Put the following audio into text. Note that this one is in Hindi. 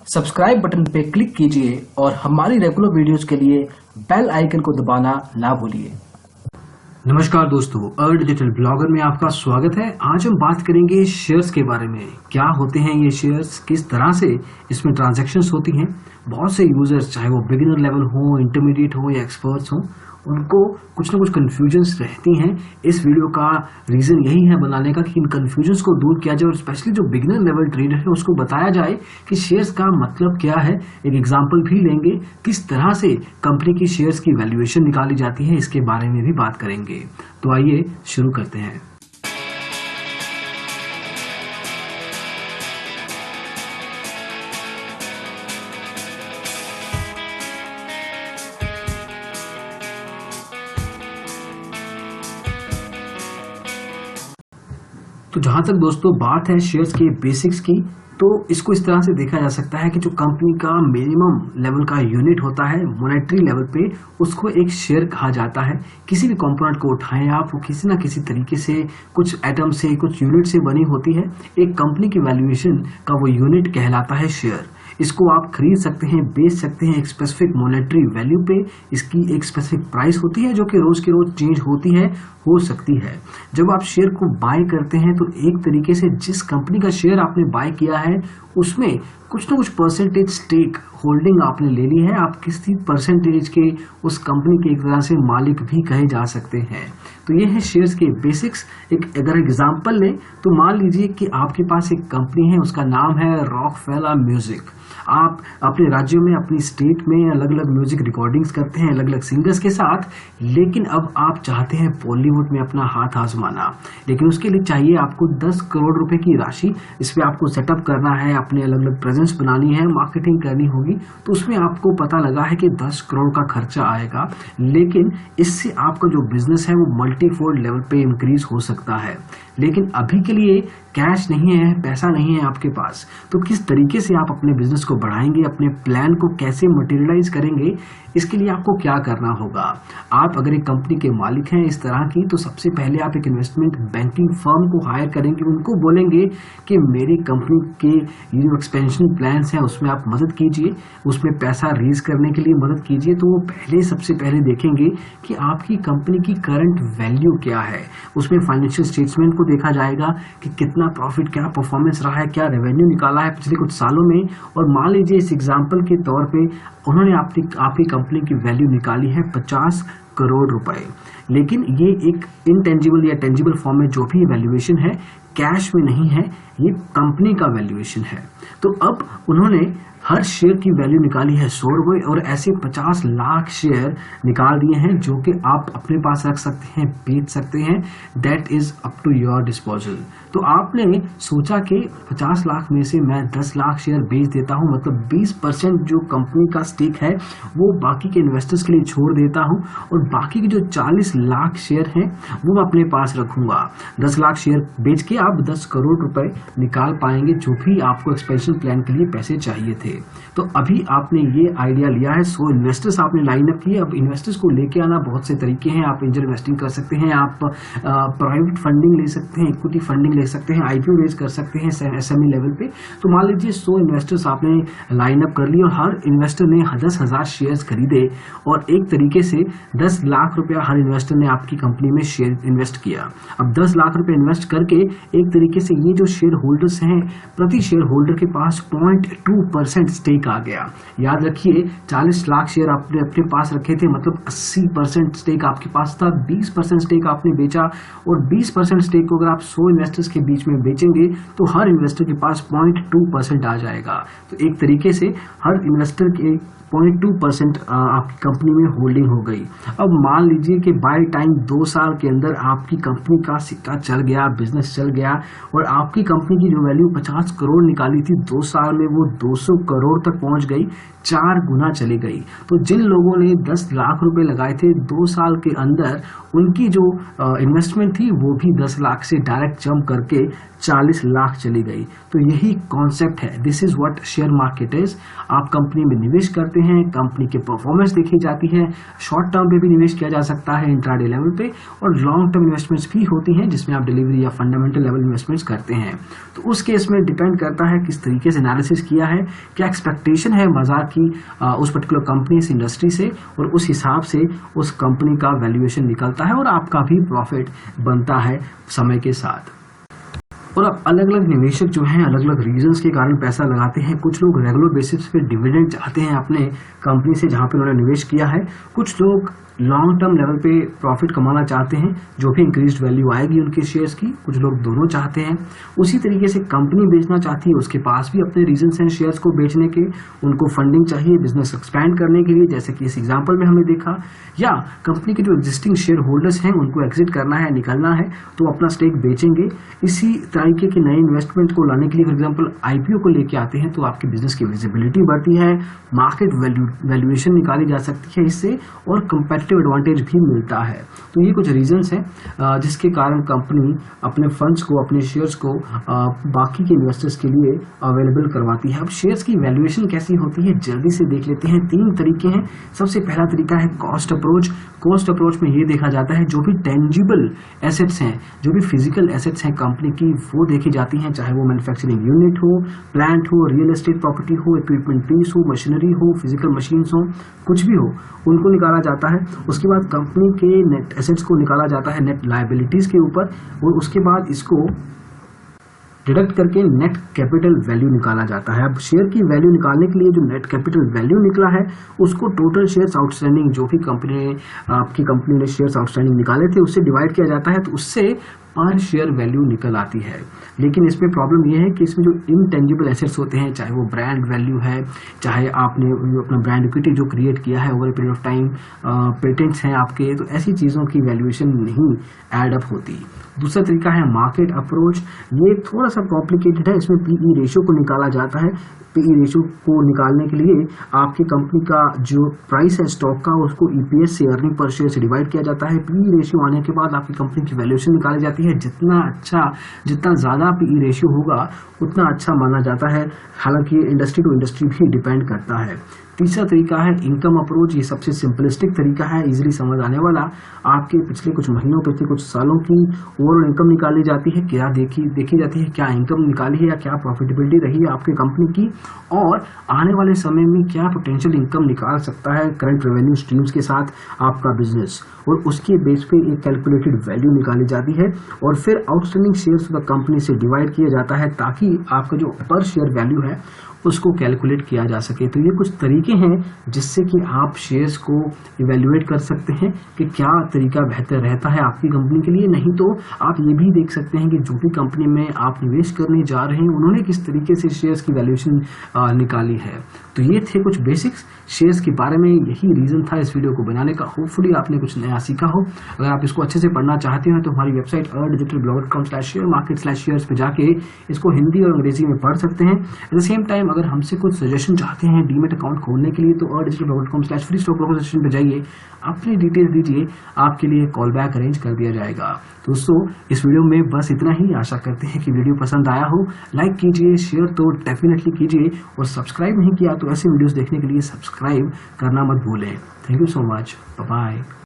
सब्सक्राइब बटन पे क्लिक कीजिए और हमारी रेगुलर वीडियोस के लिए बेल आइकन को दबाना ना भूलिए। नमस्कार दोस्तों, अर्ड डिजिटल ब्लॉगर में आपका स्वागत है। आज हम बात करेंगे शेयर्स के बारे में। क्या होते हैं ये शेयर्स, किस तरह से इसमें ट्रांजैक्शंस होती हैं। बहुत से यूजर्स, चाहे वो बिगिनर लेवल हो, इंटरमीडिएट हो या एक्सपर्ट्स हो, उनको कुछ ना कुछ कंफ्यूजन्स रहती हैं। इस वीडियो का रीजन यही है बनाने का कि इन कंफ्यूजन्स को दूर किया जाए और स्पेशली जो बिगिनर लेवल ट्रेडर है उसको बताया जाए कि शेयर्स का मतलब क्या है। एक एग्जांपल भी लेंगे, किस तरह से कंपनी की शेयर्स की वैल्यूएशन निकाली जाती है, इसके बारे में भी बात करेंगे। तो आइए शुरू करते हैं। तो जहां तक दोस्तों बात है शेयर्स के बेसिक्स की, तो इसको इस तरह से देखा जा सकता है कि जो कंपनी का मिनिमम लेवल का यूनिट होता है मॉनेटरी लेवल पे, उसको एक शेयर कहा जाता है। किसी भी कंपोनेंट को उठाएं आप, वो किसी ना किसी तरीके से कुछ एटम से, कुछ यूनिट से बनी होती है। एक कंपनी की वैल्यूएशन का वो यूनिट कहलाता है शेयर। इसको आप खरीद सकते हैं, बेच सकते हैं एक स्पेसिफिक मॉनेटरी वैल्यू पे। इसकी एक स्पेसिफिक प्राइस होती है जो कि रोज के रोज चेंज होती है, हो सकती है। जब आप शेयर को बाय करते हैं तो एक तरीके से जिस कंपनी का शेयर आपने बाय किया है उसमें कुछ ना कुछ परसेंटेज स्टेक होल्डिंग आपने ले ली है। आप किसी परसेंटेज के उस कंपनी के एक तरह से मालिक भी कहे जा सकते हैं। तो ये है शेयर्स के बेसिक्स। अगर एग्जांपल लें तो मान लीजिए कि आपके पास एक कंपनी है, उसका नाम है रॉकफेलर म्यूजिक। आप अपने राज्यों में, अपनी स्टेट में अलग अलग म्यूजिक रिकॉर्डिंग्स करते हैं अलग अलग सिंगर्स के साथ, लेकिन अब आप चाहते हैं बॉलीवुड में अपना हाथ आजमाना। लेकिन उसके लिए चाहिए आपको 10 करोड़ रुपए की राशि। इस पे आपको सेटअप करना है, अपने अलग अलग प्रेजेंस बनानी है, मार्केटिंग करनी होगी। तो उसमें आपको पता लगा है कि 10 करोड़ का खर्चा आएगा, लेकिन इससे आपका जो बिजनेस है वो मल्टीफोल्ड लेवल पे इंक्रीज हो सकता है। लेकिन अभी के लिए कैश नहीं है, पैसा नहीं है आपके पास। तो किस तरीके से आप अपने बिजनेस को बढ़ाएंगे, अपने प्लान को कैसे मटेरियलाइज करेंगे, इसके लिए आपको क्या करना होगा। आप अगर एक कंपनी के मालिक हैं इस तरह की, तो सबसे पहले आप एक इन्वेस्टमेंट बैंकिंग फर्म को हायर करेंगे। उनको बोलेंगे कि मेरी कंपनी के ये जो एक्सपेंशन प्लान्स हैं उसमें आप मदद कीजिए, उसमें पैसा रेज करने के लिए मदद कीजिए। तो वो सबसे पहले देखेंगे कि आपकी कंपनी की करंट वैल्यू क्या है। उसमें फाइनेंशियल स्टेटमेंट को देखा जाएगा कि कितना प्रॉफिट, क्या परफॉर्मेंस रहा है, क्या रेवेन्यू निकाला है पिछले कुछ सालों में। और मान लीजिए इस एग्जांपल के तौर पे उन्होंने आपकी कंपनी की वैल्यू निकाली है 50 करोड़ रुपए, लेकिन ये एक इनटेंजिबल या टेंजिबल फॉर्म में जो भी वैल्यूएशन है कैश में नहीं है, ये कंपनी का वैल्यूएशन है। तो अब उन्होंने हर शेयर की वैल्यू निकाली है 100 रुपए और ऐसे 50 लाख शेयर निकाल दिए हैं जो कि आप अपने पास रख सकते हैं, बेच सकते हैं। That is up to your disposal. तो आपने सोचा कि 50 लाख में से मैं 10 लाख शेयर बेच देता हूं, मतलब 20% जो कंपनी का स्टेक है वो बाकी के इन्वेस्टर्स के लिए छोड़ देता हूं और बाकी के जो 40 लाख शेयर हैं वो मैं अपने पास रखूंगा। 10 लाख शेयर बेच के आप 10 करोड़ रुपए निकाल पाएंगे, जो भी आपको एक्सपेंशन प्लान के लिए पैसे चाहिए थे। तो अभी आपने ये आइडिया लिया है, 100 इन्वेस्टर्स आपने लाइन अप किए। अब इन्वेस्टर्स को लेके आना बहुत से तरीके हैं। आप एंजल इन्वेस्टिंग कर सकते हैं, आप प्राइवेट फंडिंग ले सकते हैं, इक्विटी फंडिंग ले सकते हैं, आईपीओ रेज कर सकते हैं एसएमई लेवल पे। तो मान लीजिए 100 इन्वेस्टर्स आपने लाइन अप कर लिए और हर इन्वेस्टर ने 10,000 शेयर्स खरीदे और एक तरीके से 10 लाख रुपया हर इन्वेस्टर ने आपकी कंपनी में शेयर इन्वेस्ट किया। अब 10 लाख रुपए इन्वेस्ट करके एक तरीके से ये जो शेयर होल्डर्स हैं, प्रति शेयर होल्डर के पास 0.2% स्टेक आ गया। याद रखिए 40 लाख शेयर आपने अपने पास रखे थे, मतलब 80% स्टेक आपके पास था। 20% स्टेक आपने बेचा और 20% स्टेक को अगर आप 100 इन्वेस्टर्स के बीच में बेचेंगे तो हर इन्वेस्टर के पास 0.2% आ जाएगा। तो एक तरीके से हर इन्वेस्टर के 0.2% आपकी कंपनी में होल्डिंग हो गई। अब मान लीजिए कि बाय टाइम 2 साल के अंदर आपकी कंपनी का सिक्का चल गया, बिजनेस चल गया और आपकी कंपनी की जो वैल्यू 50 करोड़ निकाली थी 2 साल में वो 200 करोड़ तक पहुंच गई, 4 गुना चली गई। तो जिन लोगों ने 10 लाख रुपए लगाए थे 2 साल के अंदर, उनकी जो इन्वेस्टमेंट थी वो भी 10 लाख से डायरेक्ट जंप करके 40 लाख चली गई। तो यही कॉन्सेप्ट है। This is what share market is. आप कंपनी में निवेश करते हैं, कंपनी की परफॉर्मेंस देखी जाती है, शॉर्ट टर्म पे भी निवेश किया जा सकता है इंट्राडे लेवल पे, और लॉन्ग टर्म इन्वेस्टमेंट्स भी होती हैं जिसमें आप डिलीवरी या फंडामेंटल लेवल इन्वेस्टमेंट्स करते हैं। तो उस केस में डिपेंड करता है किस तरीके से एनालिसिस किया है, क्या एक्सपेक्टेशन है बाजार की उस पर्टिकुलर कंपनी इस इंडस्ट्री से, और उस हिसाब से उस कंपनी का वैल्यूएशन निकलता है और आपका भी प्रॉफिट बनता है समय के साथ। और अब अलग अलग निवेशक जो हैं अलग अलग रीजंस के कारण पैसा लगाते हैं। कुछ लोग रेगुलर बेसिस पे डिविडेंड चाहते हैं अपने कंपनी से जहां पे उन्होंने निवेश किया है। कुछ लोग लॉन्ग टर्म लेवल पे प्रॉफिट कमाना चाहते हैं, जो भी इंक्रीज्ड वैल्यू आएगी उनके शेयर्स की। कुछ लोग दोनों चाहते हैं। उसी तरीके से कंपनी बेचना चाहती है, उसके पास भी अपने रीजंस हैं शेयर्स को बेचने के। उनको फंडिंग चाहिए बिजनेस एक्सपैंड करने के लिए, जैसे कि इस एग्जांपल में हमने देखा, या कंपनी के जो एग्जिस्टिंग शेयर होल्डर्स हैं उनको एग्जिट करना है, निकलना है, तो अपना स्टेक बेचेंगे। इसी तरीके के नए इन्वेस्टमेंट को लाने के लिए फॉर एग्जाम्पल आईपीओ को लेके आते हैं, तो आपकी बिजनेस की विजिबिलिटी बढ़ती है, मार्केट वैल्यूएशन निकाली जा सकती है इससे, और कंपेटिटिव एडवांटेज भी मिलता है। तो ये कुछ रीजंस हैं जिसके कारण कंपनी अपने फंड्स को, अपने शेयर्स को बाकी के इन्वेस्टर्स के लिए अवेलेबल करवाती है। अब शेयर्स की वैल्यूएशन कैसी होती है जल्दी से देख लेते हैं। 3 तरीके हैं। सबसे पहला तरीका है कॉस्ट अप्रोच। कॉस्ट अप्रोच में ये देखा जाता है जो भी टेंजिबल एसेट्स हैं, जो भी फिजिकल एसेट्स हैं कंपनी की, वो देखी जाती हैं, चाहे वो मैन्युफैक्चरिंग यूनिट हो, प्लांट हो, रियल एस्टेट प्रॉपर्टी हो, इक्विपमेंट पीस हो, मशीनरी हो, फिजिकल मशीन्स हो, कुछ भी हो, उनको निकाला जाता है। उसके बाद कंपनी के नेट एसेट्स को निकाला जाता है नेट लायबिलिटीज के ऊपर, और उसके बाद इसको डिडक्ट करके नेट कैपिटल वैल्यू निकाला जाता है। अब शेयर की वैल्यू निकालने के लिए जो नेट कैपिटल वैल्यू निकला है उसको टोटल शेयर्स आउटस्टैंडिंग, जो भी आपकी कंपनी ने शेयर्स आउटस्टैंडिंग निकाले थे, उससे डिवाइड किया जाता है, तो उससे पर शेयर वैल्यू निकल आती है। लेकिन इसमें प्रॉब्लम यह है कि इसमें जो इनटेंजिबल एसेट्स होते हैं, चाहे वो ब्रांड वैल्यू है, चाहे आपने अपना ब्रांड इक्विटी जो क्रिएट किया है over a period of time, patents हैं आपके, तो ऐसी चीज़ों की वैल्यूएशन नहीं एड अप होती। दूसरा तरीका है मार्केट अप्रोच। ये थोड़ा सा कॉम्प्लिकेटेड है। इसमें पीई रेशियो को निकाला जाता है। पीई रेशियो को निकालने के लिए आपकी कंपनी का जो प्राइस है स्टॉक का, उसको ईपीएस से, अर्निंग पर शेयर से डिवाइड किया जाता है। पीई रेशियो आने के बाद आपकी कंपनी की वैल्यूएशन निकाली जाती है। जितना ज़्यादा पीई रेशियो होगा उतना अच्छा माना जाता है। हालांकि ये इंडस्ट्री टू इंडस्ट्री भी डिपेंड करता है। तीसरा तरीका है इनकम अप्रोच। ये सबसे सिंपलिस्टिक तरीका है, इजीली समझ आने वाला। आपके पिछले कुछ महीनों, पिछले कुछ सालों की ओवरऑल इनकम निकाली जाती है, क्या देखी जाती है, क्या इनकम निकाली है या क्या प्रॉफिटेबिलिटी रही है आपकी कंपनी की, और आने वाले समय में क्या पोटेंशियल इनकम निकाल सकता है करंट रेवेन्यू स्ट्रीम्स के साथ आपका बिजनेस, और उसके बेस पे एक कैलकुलेटेड वैल्यू निकाली जाती है, और फिर outstanding shares of the company से डिवाइड किया जाता है, ताकि आपका जो पर शेयर वैल्यू है उसको कैलकुलेट किया जा सके। तो ये कुछ तरीके हैं जिससे कि आप शेयर्स को इवेल्युएट कर सकते हैं कि क्या तरीका बेहतर रहता है आपकी कंपनी के लिए। नहीं तो आप ये भी देख सकते हैं कि जो भी कंपनी में आप निवेश करने जा रहे हैं उन्होंने किस तरीके से शेयर्स की वैल्यूएशन निकाली है। तो ये थे कुछ बेसिक्स शेयर्स के बारे में। यही रीजन था इस वीडियो को बनाने का। होपफुली आपने कुछ नया सीखा हो। अगर आप इसको अच्छे से पढ़ना चाहते हैं तो हमारी वेबसाइट digitalblog.com/sharemarket/shares पे जाके इसको हिंदी और अंग्रेजी में पढ़ सकते हैं। एट द सेम टाइम अगर हमसे कुछ सजेशन चाहते हैं डीमेट अकाउंट खोलने के लिए तो digitalblog.com/free-stock-broker सेशन पे जाइए, अपनी डिटेल दीजिए, आपके लिए कॉल बैक अरेंज कर दिया जाएगा। दोस्तों इस वीडियो में बस इतना ही। आशा करते हैं कि वीडियो पसंद आया हो। लाइक कीजिए, शेयर तो डेफिनेटली कीजिए, और सब्सक्राइब नहीं किया तो ऐसे वीडियोस देखने के लिए सब्सक्राइब करना मत भूलें। Thank you so much. Bye bye.